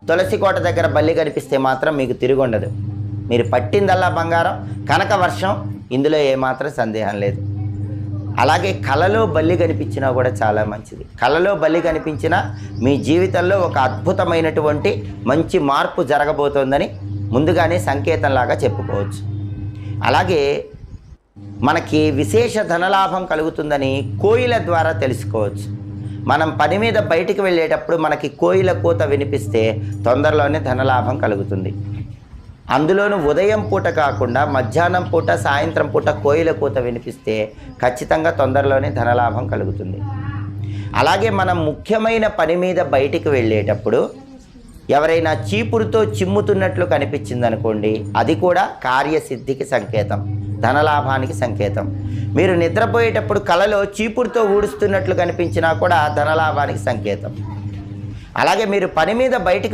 తులసి కోట దగ్గర బల్లి కనిపిస్తే మాత్రం మీకు తిరుగుండదు. మీరు పట్టిందల్లా బంగారం, కనక వర్షం, ఇందులో ఏమాత్రం సందేహం లేదు. అలాగే కలలో బల్లి కనిపించినా కూడా చాలా మంచిది. కలలో బల్లి కనిపించినా మీ జీవితంలో ఒక అద్భుతమైనటువంటి మంచి మార్పు జరగబోతోందని ముందుగానే సంకేతంలాగా చెప్పుకోవచ్చు. అలాగే మనకి విశేష ధనలాభం కలుగుతుందని కోయిల ద్వారా తెలుసుకోవచ్చు. మనం పని మీద బయటికి వెళ్ళేటప్పుడు మనకి కోయిల కూత వినిపిస్తే తొందరలోనే ధనలాభం కలుగుతుంది. అందులోనూ ఉదయం పూట కాకుండా మధ్యాహ్నం పూట, సాయంత్రం పూట కోయిల కూత వినిపిస్తే ఖచ్చితంగా తొందరలోనే ధనలాభం కలుగుతుంది. అలాగే మనం ముఖ్యమైన పని మీద బయటికి వెళ్ళేటప్పుడు ఎవరైనా చీపురుతో చిమ్ముతున్నట్లు కనిపించిందనుకోండి, అది కూడా కార్యసిద్ధికి సంకేతం, ధనలాభానికి సంకేతం. మీరు నిద్రపోయేటప్పుడు కలలో చీపురుతో ఊడుస్తున్నట్లు కనిపించినా కూడా ధనలాభానికి సంకేతం. అలాగే మీరు పని మీద బయటికి